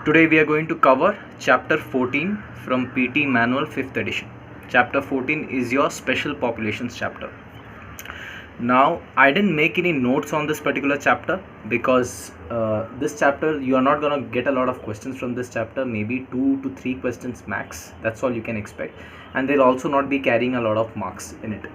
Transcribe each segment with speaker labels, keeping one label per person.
Speaker 1: Today we are going to cover chapter 14 from PT Manual 5th edition. Chapter 14 is your special populations chapter. Now I didn't make any notes on this particular chapter because this chapter you are not going to get a lot of questions from this chapter, maybe 2 to 3 questions max. That's all you can expect, and they'll also not be carrying a lot of marks in it.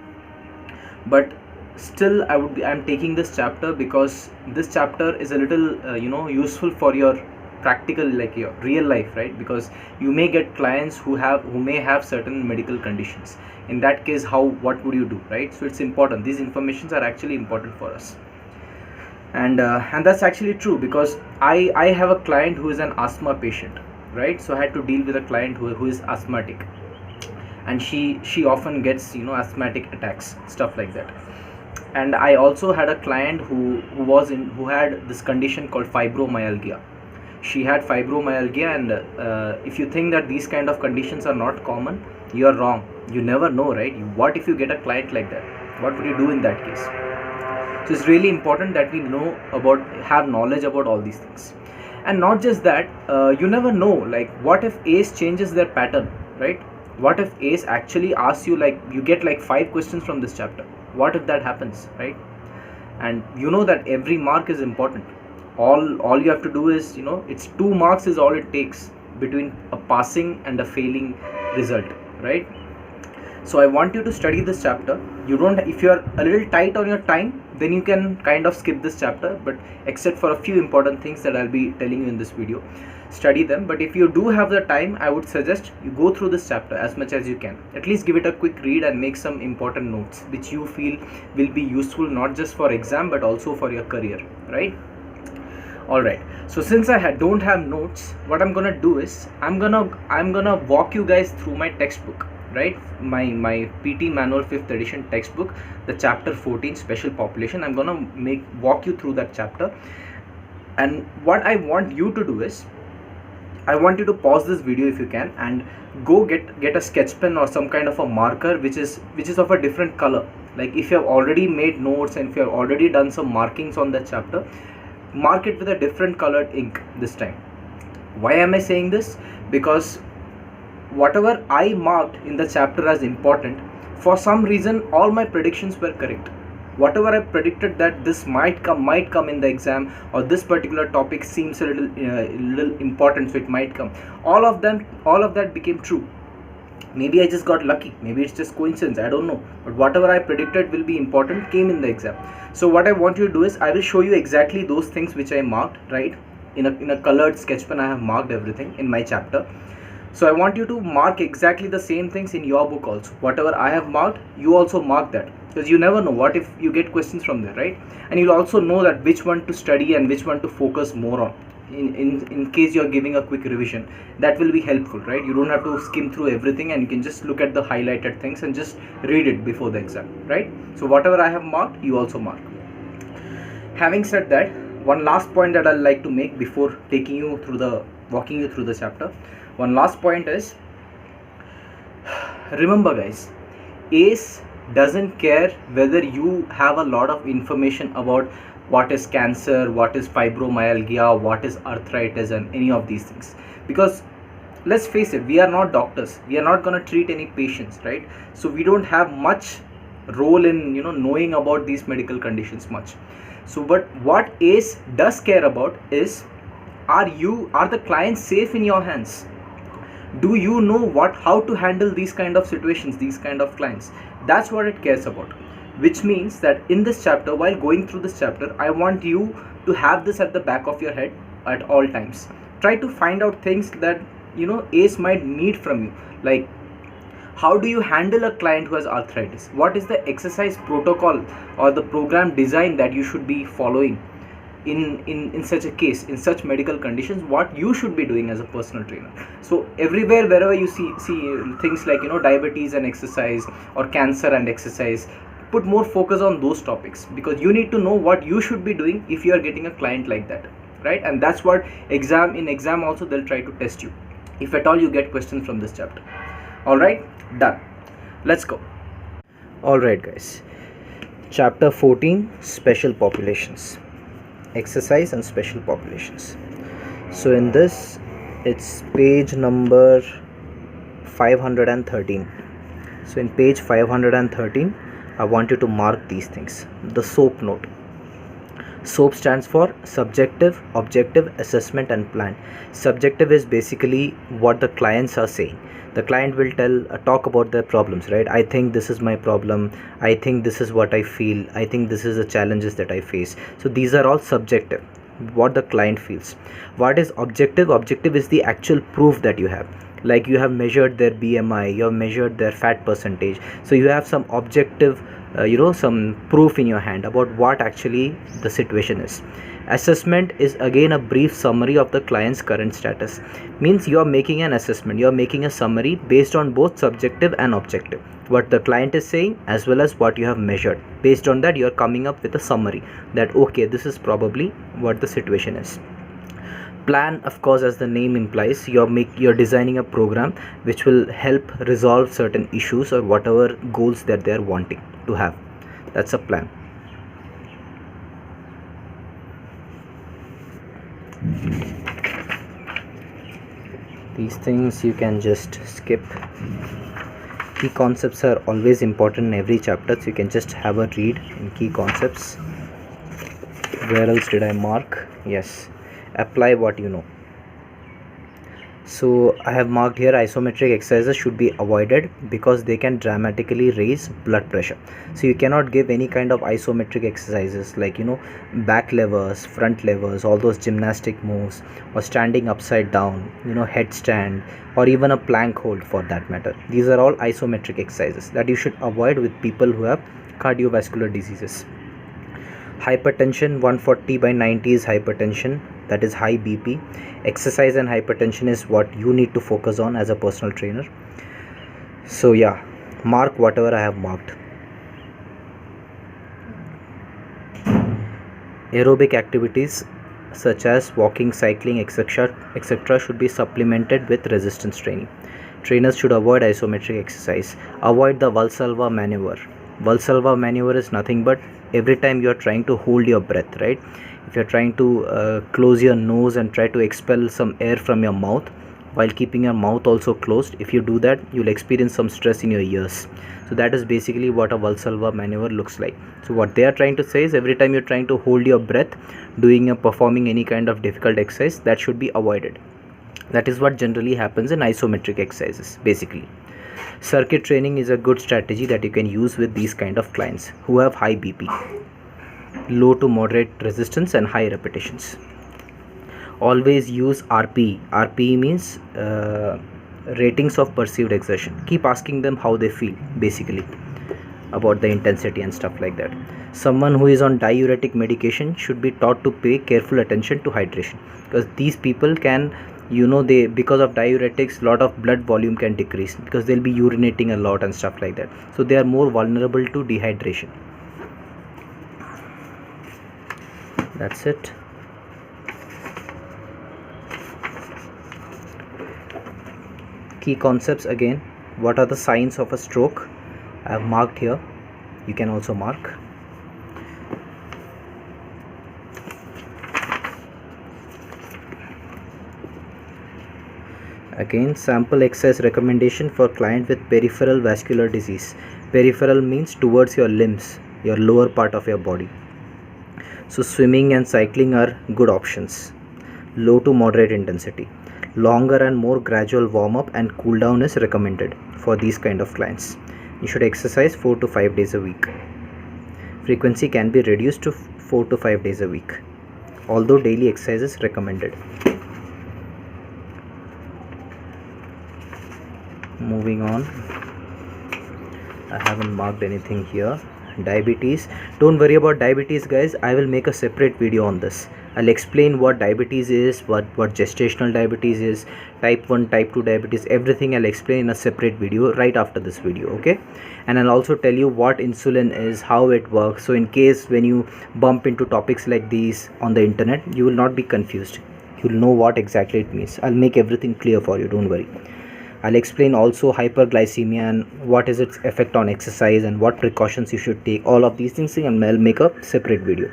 Speaker 1: But still I'm taking this chapter because this chapter is a little useful for your practical, like your real life, right? Because you may get clients who may have certain medical conditions. In that case, what would you do, right? So it's important. These informations are actually important for us, and that's actually true because I have a client who is an asthma patient, right? So I had to deal with a client who is asthmatic, and she often gets asthmatic attacks, stuff like that. And I also had a client who had this condition called fibromyalgia. She had fibromyalgia, and if you think that these kind of conditions are not common, you are wrong. You never know, right? What if you get a client like that? What would you do in that case? So it's really important that we have knowledge about all these things. And not just that, you never know, like what if ACE changes their pattern, right? What if ACE actually asks you, like you get like 5 questions from this chapter? What if that happens, right? And you know that every mark is important. All you have to do is, it's 2 marks is all it takes between a passing and a failing result, right? So I want you to study this chapter. If you are a little tight on your time, then you can kind of skip this chapter, but except for a few important things that I'll be telling you in this video, study them. But if you do have the time, I would suggest you go through this chapter as much as you can. At least give it a quick read and make some important notes which you feel will be useful, not just for exam but also for your career, right? Alright, so since I don't have notes, what I'm gonna do is I'm gonna walk you guys through my textbook, right? My PT Manual 5th edition textbook, the chapter 14 special population. I'm gonna walk you through that chapter. And what I want you to do is, I want you to pause this video if you can and go get a sketch pen or some kind of a marker which is of a different color. Like if you have already made notes and if you have already done some markings on that chapter, mark it with a different colored ink this time. Why am I saying this? Because whatever I marked in the chapter as important, for some reason all my predictions were correct. Whatever I predicted that this might come in the exam, or this particular topic seems a little important, so it might come, all of that became true. Maybe I just got lucky, maybe it's just coincidence, I don't know, but whatever I predicted will be important came in the exam. So what I want you to do is, I will show you exactly those things which I marked, right? In a colored sketch pen I have marked everything in my chapter. So I want you to mark exactly the same things in your book also. Whatever I have marked, you also mark that, because you never know what if you get questions from there, right? And you'll also know that which one to study and which one to focus more on. In case you're giving a quick revision, that will be helpful, right? You don't have to skim through everything, and you can just look at the highlighted things and just read it before the exam, right? So whatever I have marked, you also mark. Having said that, one last point that I'd like to make before walking you through the chapter. One last point is, remember guys, ACE doesn't care whether you have a lot of information about what is cancer, what is fibromyalgia, what is arthritis, and any of these things. Because let's face it, we are not doctors, we are not going to treat any patients, right? So we don't have much role in knowing about these medical conditions much. So but what ACE does care about is, are the clients safe in your hands? Do you know how to handle these kind of situations, these kind of clients? That's what it cares about. Which means that in this chapter, while going through this chapter, I want you to have this at the back of your head at all times. Try to find out things that ACE might need from you, like how do you handle a client who has arthritis? What is the exercise protocol or the program design that you should be following in such a case, in such medical conditions? What you should be doing as a personal trainer. So everywhere, wherever you see things like diabetes and exercise, or cancer and exercise, put more focus on those topics, because you need to know what you should be doing if you are getting a client like that, right? And that's what exam also they'll try to test you, if at all you get questions from this chapter. All right, done. Let's go. All right guys, chapter 14, special populations, exercise and special populations. So in this, It's page number 513. So in page 513, I want you to mark these things. The SOAP note. SOAP stands for subjective, objective, assessment and plan. Subjective is basically what the clients are saying. The client will talk about their problems, right? I think this is my problem. I think this is what I feel. I think this is the challenges that I face. So these are all subjective, what the client feels. What is objective? Objective is the actual proof that you have. Like you have measured their BMI, you have measured their fat percentage. So you have some objective some proof in your hand about what actually the situation is. Assessment is again a brief summary of the client's current status. Means you are making an assessment, you are making a summary based on both subjective and objective, what the client is saying as well as what you have measured. Based on that, you are coming up with a summary that okay, this is probably what the situation is. Plan, of course, as the name implies, you're designing a program which will help resolve certain issues or whatever goals that they're wanting to have. That's a plan. These things you can just skip. Key concepts are always important in every chapter, so you can just have a read in key concepts. Where else did I mark? Yes, apply what you know. So I have marked here isometric exercises should be avoided because they can dramatically raise blood pressure. So you cannot give any kind of isometric exercises like back levers, front levers, all those gymnastic moves, or standing upside down, headstand, or even a plank hold for that matter. These are all isometric exercises that you should avoid with people who have cardiovascular diseases. Hypertension, 140/90 is hypertension, that is high BP. Exercise and hypertension is what you need to focus on as a personal trainer. So yeah, mark whatever I have marked. Aerobic activities such as walking, cycling, etc. should be supplemented with resistance training. Trainers should avoid isometric exercise. Avoid the Valsalva maneuver. Valsalva maneuver is nothing but every time you are trying to hold your breath, right? If you're trying to close your nose and try to expel some air from your mouth while keeping your mouth also closed, if you do that, you'll experience some stress in your ears. So that is basically what a Valsalva maneuver looks like. So what they are trying to say is every time you're trying to hold your breath, performing any kind of difficult exercise, that should be avoided. That is what generally happens in isometric exercises basically. Circuit training is a good strategy that you can use with these kind of clients who have high BP, low to moderate resistance and high repetitions. Always use RPE. RPE means ratings of perceived exertion. Keep asking them how they feel basically about the intensity and stuff like that. Someone who is on diuretic medication should be taught to pay careful attention to hydration, because these people can because of diuretics, lot of blood volume can decrease because they'll be urinating a lot and stuff like that. So they are more vulnerable to dehydration. That's it. Key concepts again. What are the signs of a stroke? I have marked here. You can also mark. Again, sample exercise recommendation for client with peripheral vascular disease. Peripheral means towards your limbs, your lower part of your body. So swimming and cycling are good options. Low to moderate intensity. Longer and more gradual warm up and cool down is recommended for these kind of clients. You should exercise 4 to 5 days a week. Frequency can be reduced to 4 to 5 days a week, although daily exercise is recommended. Moving on, I haven't marked anything here. Diabetes, don't worry about diabetes guys, I will make a separate video on this. I'll explain what diabetes is, what gestational diabetes is, type 1, type 2 diabetes, everything I'll explain in a separate video right after this video, okay? And I'll also tell you what insulin is, how it works, so in case when you bump into topics like these on the internet, you will not be confused. You'll know what exactly it means. I'll make everything clear for you, don't worry. I'll explain also hyperglycemia and what is its effect on exercise and what precautions you should take. All of these things, and I'll make a separate video.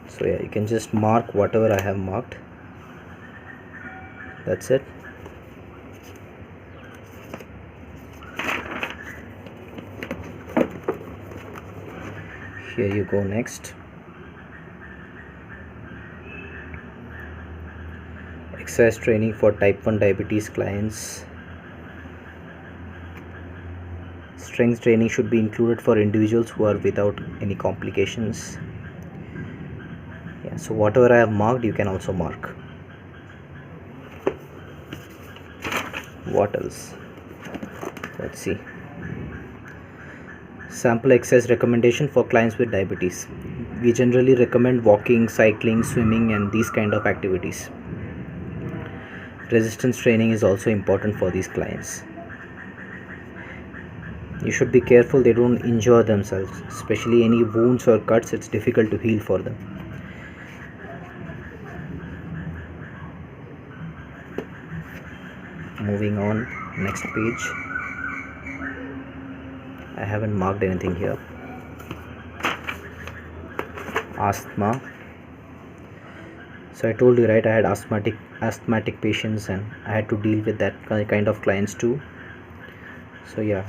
Speaker 1: So yeah, you can just mark whatever I have marked. That's it. Here you go. Next, exercise training for type 1 diabetes clients. Strength training should be included for individuals who are without any complications. Yeah, so whatever I have marked, you can also mark. What else? Let's see. Sample exercise recommendation for clients with diabetes. We generally recommend walking, cycling, swimming, and these kind of activities. Resistance training is also important for these clients. You should be careful they don't injure themselves, especially any wounds or cuts. It's difficult to heal for them. Moving on, next page. I haven't marked anything here. Asthma. So I told you, right, I had asthmatic patients and I had to deal with that kind of clients too. So yeah,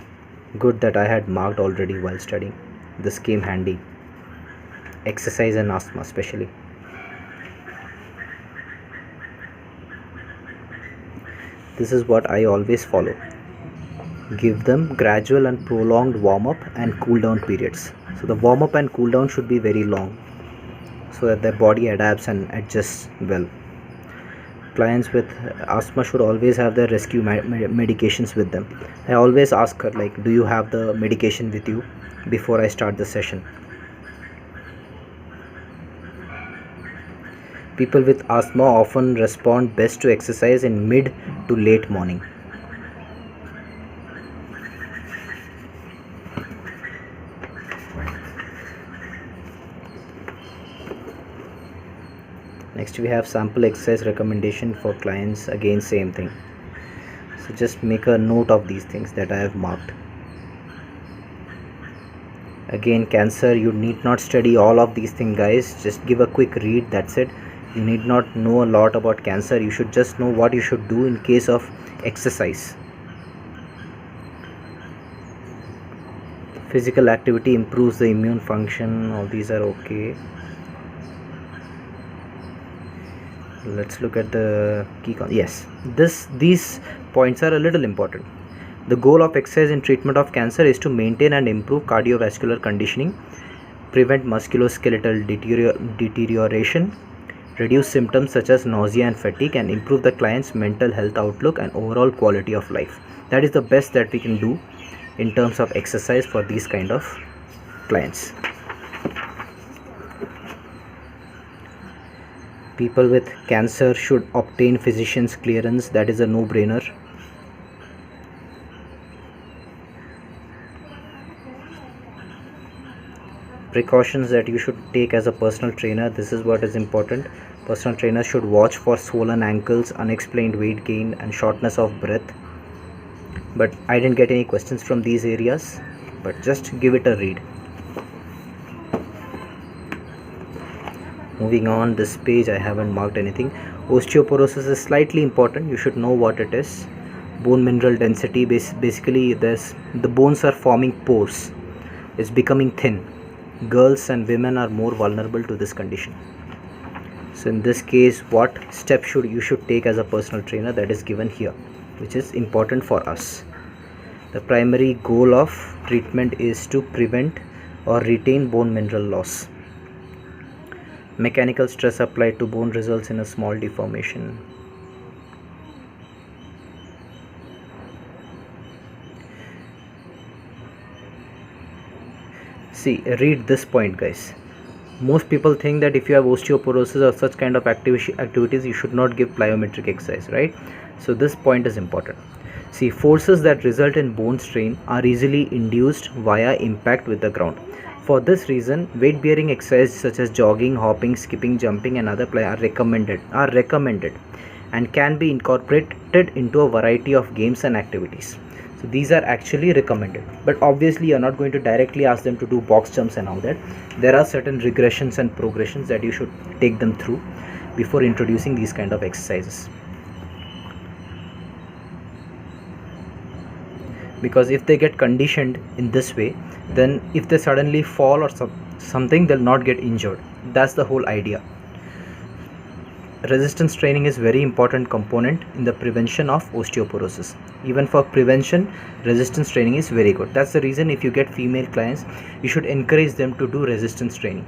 Speaker 1: good that I had marked already while studying. This came handy. Exercise and asthma especially. This is what I always follow. Give them gradual and prolonged warm-up and cool-down periods. So the warm-up and cool-down should be very long so that their body adapts and adjusts well. Clients with asthma should always have their rescue medications with them. I always ask her, like, do you have the medication with you before I start the session? People with asthma often respond best to exercise in mid to late morning. Next we have sample exercise recommendation for clients. Again, same thing. So just make a note of these things that I have marked. Again, cancer, you need not study all of these things, guys. Just give a quick read, that's it. You need not know a lot about cancer. You should just know what you should do in case of exercise. Physical activity improves the immune function. All these are okay. Let's look at the key yes, these points are a little important. The goal of exercise in treatment of cancer is to maintain and improve cardiovascular conditioning, prevent musculoskeletal deterioration, reduce symptoms such as nausea and fatigue, and improve the client's mental health outlook and overall quality of life. That is the best that we can do in terms of exercise for these kind of clients. People with cancer should obtain physician's clearance. That is a no-brainer. Precautions that you should take as a personal trainer. This is what is important. Personal trainer should watch for swollen ankles, unexplained weight gain, and shortness of breath. But I didn't get any questions from these areas, but just give it a read. Moving on, this page I haven't marked anything. Osteoporosis is slightly important. You should know what it is. Bone mineral density, basically the bones are forming pores. It's becoming thin. Girls and women are more vulnerable to this condition. So in this case, what steps you should take as a personal trainer, that is given here, which is important for us. The primary goal of treatment is to prevent or retain bone mineral loss. Mechanical stress applied to bone results in a small deformation. See, read this point, guys. Most people think that if you have osteoporosis or such kind of activities, you should not give plyometric exercise, right? So this point is important. See, forces that result in bone strain are easily induced via impact with the ground. For this reason, weight bearing exercises such as jogging, hopping, skipping, jumping, and other play are recommended and can be incorporated into a variety of games and activities. So these are actually recommended, but obviously you're not going to directly ask them to do box jumps and all that. There are certain regressions and progressions that you should take them through before introducing these kind of exercises. Because if they get conditioned in this way, then if they suddenly fall or something, they'll not get injured. That's the whole idea. Resistance training is very important component in the prevention of osteoporosis. Even for prevention, resistance training is very good. That's the reason if you get female clients, you should encourage them to do resistance training,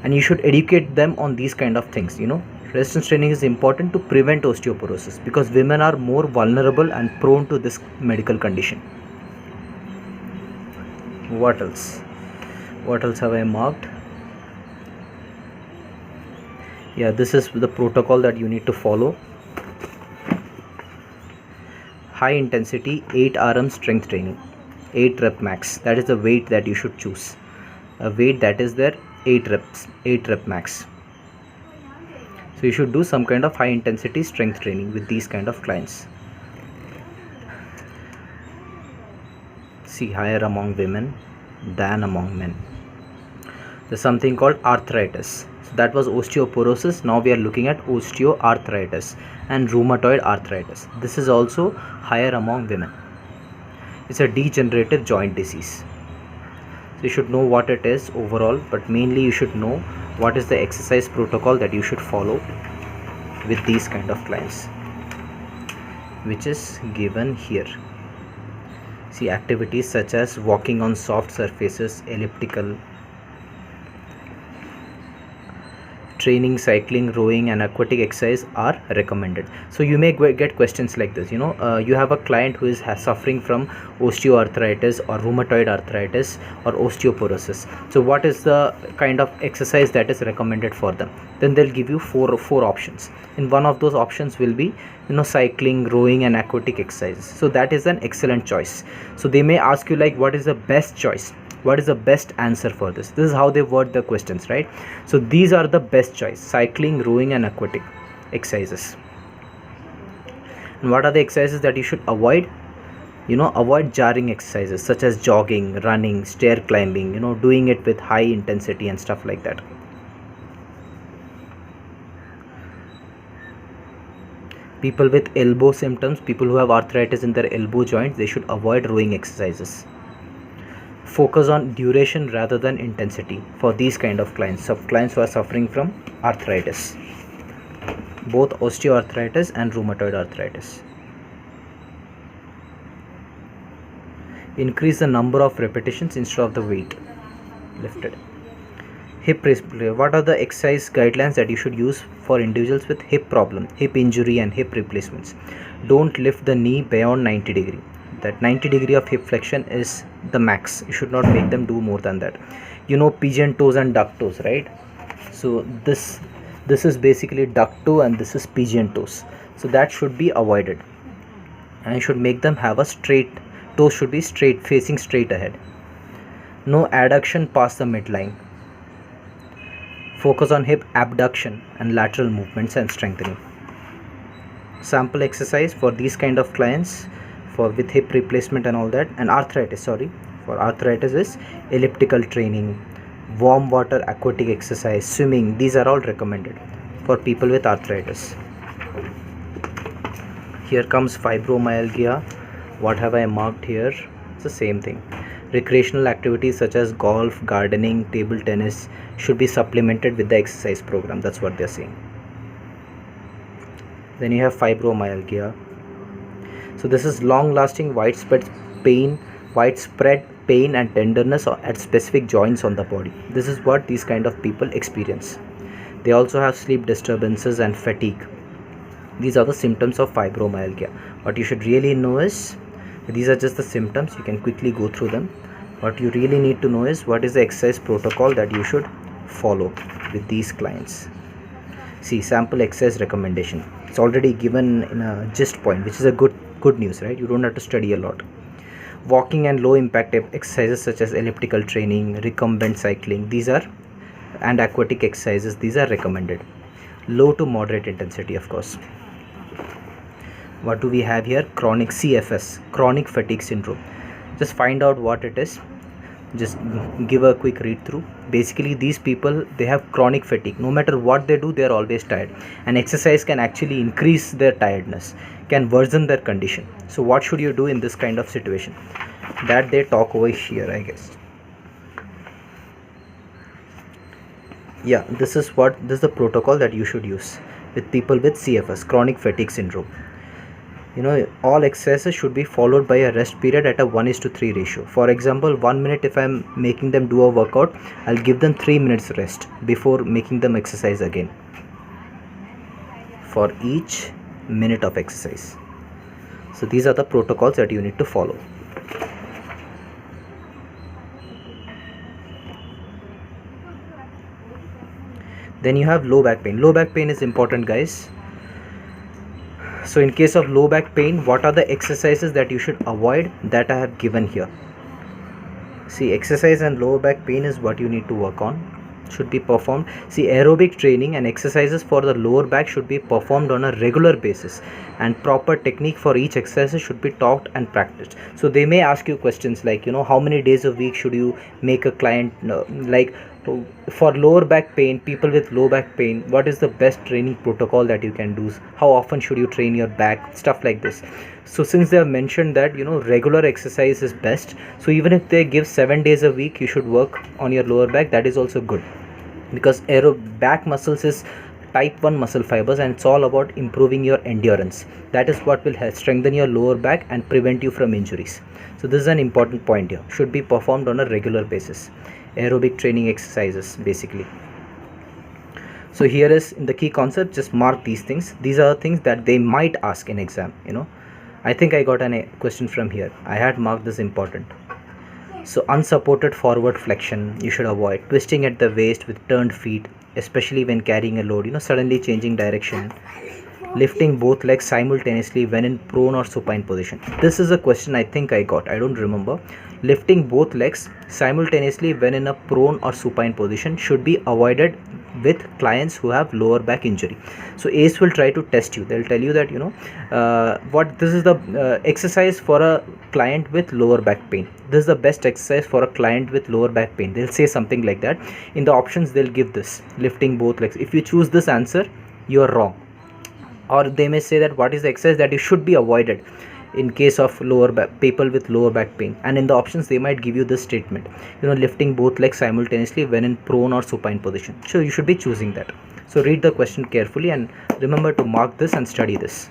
Speaker 1: and you should educate them on these kind of things. Resistance training is important to prevent osteoporosis because women are more vulnerable and prone to this medical condition. What else have I marked? Yeah, this is the protocol that you need to follow. High intensity 8 RM strength training, 8 rep max. That is the weight that you should choose. A weight that is there, 8 rep max. So you should do some kind of high intensity strength training with these kind of clients. See, higher among women than among men. There's something called arthritis. So that was osteoporosis. Now we are looking at osteoarthritis and rheumatoid arthritis. This is also higher among women. It's a degenerative joint disease. So you should know what it is overall, but mainly you should know what is the exercise protocol that you should follow with these kind of clients, which is given here. See, activities such as walking on soft surfaces, elliptical training, cycling, rowing and aquatic exercise are recommended. So you may get questions like this. You have a client who is suffering from osteoarthritis or rheumatoid arthritis or osteoporosis. So what is the kind of exercise that is recommended for them? Then they'll give you four options. And one of those options will be cycling, rowing and aquatic exercises. So that is an excellent choice. So they may ask you like, what is the best choice? What is the best answer for this? This is how they word the questions, right? So these are the best choice: cycling, rowing and aquatic exercises. And what are the exercises that you should avoid? Avoid jarring exercises such as jogging, running, stair climbing, doing it with high intensity and stuff like that. People with elbow symptoms, people who have arthritis in their elbow joints, they should avoid rowing exercises. Focus on duration rather than intensity for these kind of clients, clients who are suffering from arthritis, both osteoarthritis and rheumatoid arthritis. Increase the number of repetitions instead of the weight lifted. Hip replacement. What are the exercise guidelines that you should use for individuals with hip problem, hip injury and hip replacements? Don't lift the knee beyond 90 degree. That 90 degree of hip flexion is the max. You should not make them do more than that. Pigeon toes and duck toes, right? So this is basically duck toe and this is pigeon toes. So that should be avoided, and you should make them have a straight toes, should be straight, facing straight ahead. No adduction past the midline. Focus on hip abduction and lateral movements and strengthening. Sample exercise for these kind of clients with hip replacement and all that, and arthritis, for arthritis is elliptical training, warm water aquatic exercise, swimming. These are all recommended for people with arthritis. Here comes fibromyalgia. What have I marked here? It's the same thing. Recreational activities such as golf, gardening, table tennis should be supplemented with the exercise program. That's what they're saying. Then you have fibromyalgia. So this is long-lasting widespread pain and tenderness at specific joints on the body. This is what these kind of people experience. They also have sleep disturbances and fatigue. These are the symptoms of fibromyalgia. What you should really know is, these are just the symptoms. You can quickly go through them. What you really need to know is what is the exercise protocol that you should follow with these clients. See, sample exercise recommendation. It's already given in a gist point, which is a good news, right? You don't have to study a lot. Walking and low impact exercises such as elliptical training, recumbent cycling, and aquatic exercises, these are recommended. Low to moderate intensity, of course. What do we have here? Chronic CFS, chronic fatigue syndrome. Just find out what it is. Just give a quick read through. Basically, these people, they have chronic fatigue. No matter what they do, they are always tired, and exercise can actually increase their tiredness, can worsen their condition. So what should you do in this kind of situation? That they talk over here, I guess. Yeah, this is the protocol that you should use with people with CFS, chronic fatigue syndrome. All exercises should be followed by a rest period at a 1:3 ratio. For example, 1 minute, if I'm making them do a workout, I'll give them 3 minutes rest before making them exercise again, for each minute of exercise. So these are the protocols that you need to follow. Then you have low back pain. Low back pain is important, guys. So in case of low back pain, what are the exercises that you should avoid that I have given here? See, exercise and lower back pain is what you need to work on, should be performed. See, aerobic training and exercises for the lower back should be performed on a regular basis, and proper technique for each exercise should be taught and practiced. So they may ask you questions like, how many days a week should you make a client, like for lower back pain, people with low back pain, what is the best training protocol that you can do? How often should you train your back? Stuff like this. So since they have mentioned that regular exercise is best, so even if they give 7 days a week, you should work on your lower back. That is also good, because back muscles is type 1 muscle fibers, and it's all about improving your endurance. That is what will help strengthen your lower back and prevent you from injuries. So this is an important point here, should be performed on a regular basis. Aerobic training exercises basically. So here is in the key concept, just mark these things. These are things that they might ask in exam. I think I got a question from here. I had marked this important. So unsupported forward flexion you should avoid. Twisting at the waist with turned feet, especially when carrying a load, suddenly changing direction. Lifting both legs simultaneously when in prone or supine position. This is a question I think I got, I don't remember. Lifting both legs simultaneously when in a prone or supine position should be avoided with clients who have lower back injury. So ACE will try to test you. They'll tell you that this is the exercise for a client with lower back pain. This is the best exercise for a client with lower back pain. They'll say something like that. In the options they'll give this, lifting both legs. If you choose this answer, you are wrong. Or they may say that what is the exercise that you should be avoided in case of people with lower back pain, and in the options they might give you this statement, lifting both legs simultaneously when in prone or supine position. So you should be choosing that. So read the question carefully and remember to mark this and study this.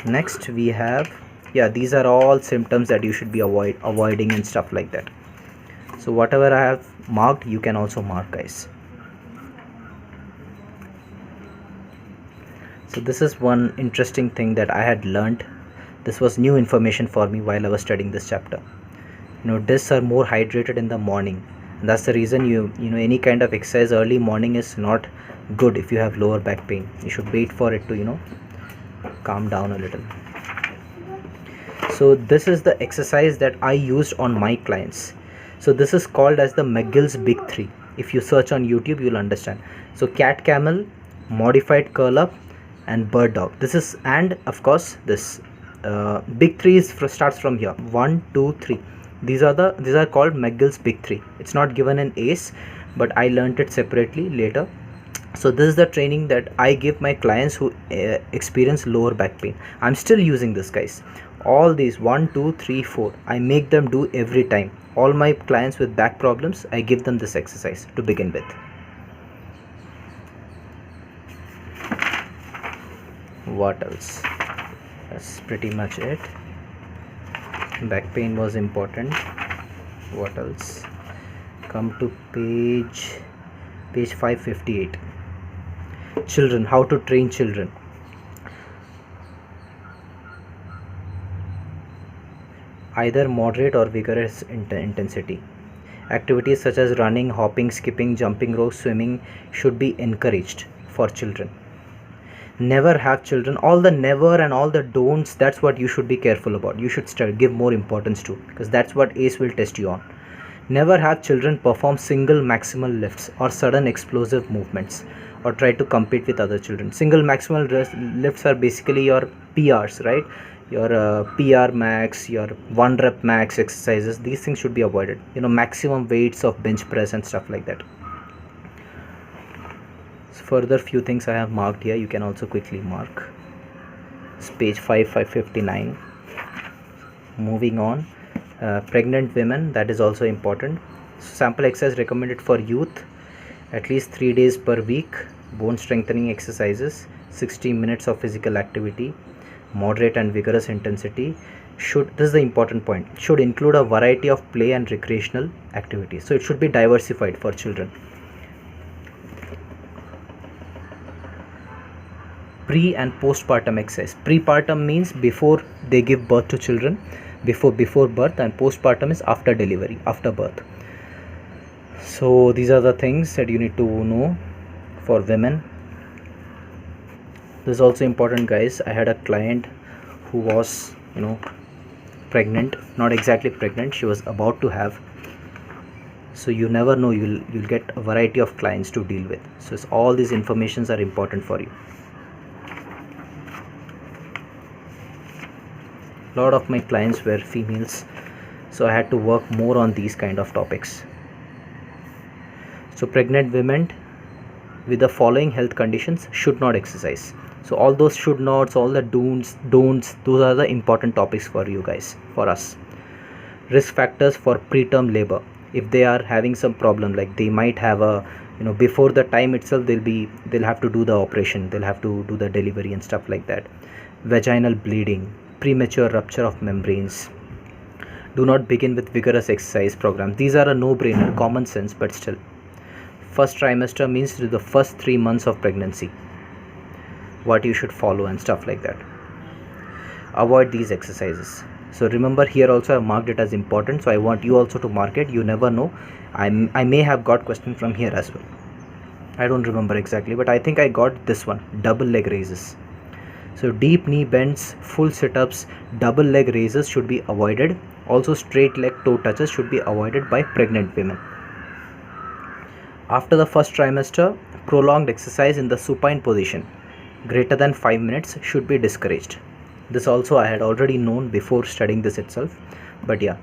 Speaker 1: Next we have, these are all symptoms that you should be avoiding and stuff like that. So whatever I have marked, you can also mark, guys. So this is one interesting thing that I had learned. This was new information for me while I was studying this chapter. Discs are more hydrated in the morning, and that's the reason any kind of exercise early morning is not good if you have lower back pain. You should wait for it to calm down a little. So this is the exercise that I used on my clients. So this is called as the McGill's Big 3. If you search on YouTube, you'll understand. So cat camel, modified curl up, and bird dog. This is, and of course this big 3 starts from here, 1 2 3. These are called McGill's Big 3. It's not given in ACE, but I learned it separately later. So this is the training that I give my clients who experience lower back pain. I'm still using this, guys. All these 1 2 3 4 I make them do every time. All my clients with back problems, I give them this exercise to begin with. What else? That's pretty much it. Back pain was important. What else? Come to page 558. Children, how to train children. Either moderate or vigorous intensity. Activities such as running, hopping, skipping, jumping rope, swimming should be encouraged for children. Never have children, all the never and all the don'ts, that's what you should be careful about. You should give more importance to, because that's what ACE will test you on. Never have children perform single maximal lifts or sudden explosive movements. or try to compete with other children. Single maximal lifts are basically your PRs, right? Your PR max, your 1 rep max exercises. These things should be avoided. Maximum weights of bench press and stuff like that. Further few things I have marked here, you can also quickly mark. It's page 559. Moving on, pregnant women, that is also important. Sample exercise recommended for youth, at least 3 days per week, bone strengthening exercises, 60 minutes of physical activity, moderate and vigorous intensity. This is the important point, should include a variety of play and recreational activities. So it should be diversified for children. Pre and postpartum exercise. Prepartum means before they give birth to children, before birth, and postpartum is after delivery, after birth. So these are the things that you need to know for women. This is also important, guys. I had a client who was pregnant, not exactly pregnant, she was about to have. So you never know, you'll get a variety of clients to deal with. So all these informations are important for you. A lot of my clients were females, so I had to work more on these kind of topics. So pregnant women with the following health conditions should not exercise. So all those should nots, all the don'ts, those are the important topics for you guys, for us. Risk factors for preterm labor. If they are having some problem, like they might have a before the time itself, they'll have to do the operation, they'll have to do the delivery and stuff like that. Vaginal bleeding, premature rupture of membranes. Do not begin with vigorous exercise programs. These are a no-brainer, common sense, but still. First trimester means the first 3 months of pregnancy, what you should follow and stuff like that. Avoid these exercises. So remember, here also I marked it as important, so I want you also to mark it. You never know, I may have got question from here as well. I don't remember exactly, but I think I got this one, double leg raises. So deep knee bends, full sit-ups, double leg raises should be avoided. Also straight leg toe touches should be avoided by pregnant women. After the first trimester, prolonged exercise in the supine position greater than 5 minutes should be discouraged. This also I had already known before studying this itself, but yeah,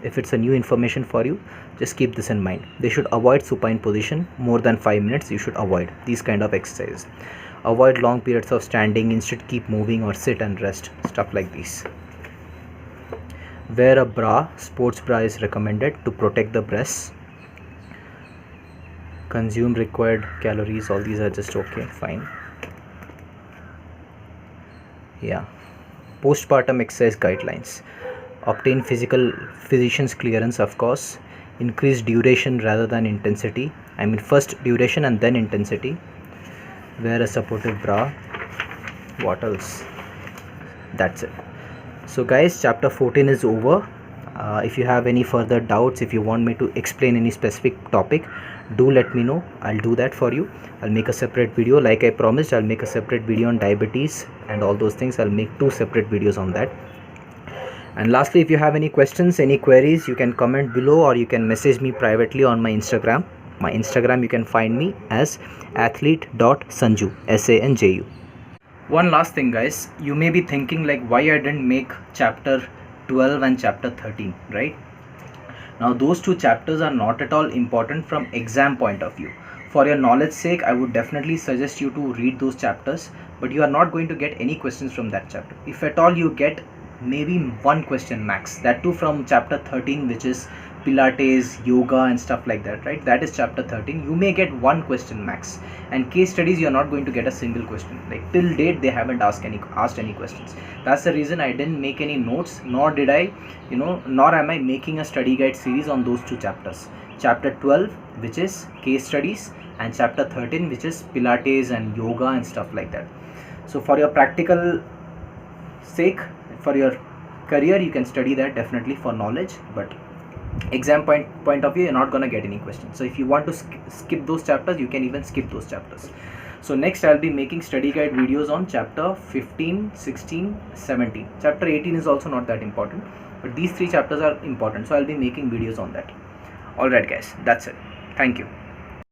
Speaker 1: if it's a new information for you, just keep this in mind. They should avoid supine position more than 5 minutes. You should avoid these kind of exercises. Avoid long periods of standing, instead keep moving or sit and rest, stuff like this. Wear a bra, sports bra is recommended to protect the breasts. Consume required calories, all these are just okay, fine. Yeah. Postpartum exercise guidelines. Obtain physician's clearance, of course. Increase duration rather than intensity. I mean first duration and then intensity. Wear a supportive bra. What else? That's it. So guys, chapter 14 is over. If you have any further doubts, if you want me to explain any specific topic, do let me know. I'll do that for you. I'll make a separate video, like I promised. I'll make a separate video on diabetes and all those things. I'll make 2 separate videos on that. And lastly, if you have any questions, any queries, you can comment below or you can message me privately on my Instagram. My Instagram, you can find me as athlete.sanju, SANJU. One last thing, guys, you may be thinking like why I didn't make chapter 12 and chapter 13, right? Now those 2 chapters are not at all important from exam point of view. For your knowledge sake, I would definitely suggest you to read those chapters, but you are not going to get any questions from that chapter. If at all you get maybe 1 question max, that too from chapter 13, which is Pilates, yoga and stuff like that, right? That is chapter 13. You may get 1 question max, and case studies you are not going to get a single question. Like till date they haven't asked any questions. That's the reason I didn't make any notes, nor did I nor am I making a study guide series on those 2 chapters. Chapter 12, which is case studies, and chapter 13, which is Pilates and yoga and stuff like that. So for your practical sake, for your career, you can study that definitely for knowledge, but exam point of view, you're not gonna get any questions. So if you want to skip those chapters, you can even skip those chapters. So next I'll be making study guide videos on chapter 15, 16, 17. Chapter 18 is also not that important, but these 3 chapters are important, so I'll be making videos on that. Alright guys, that's it. Thank you.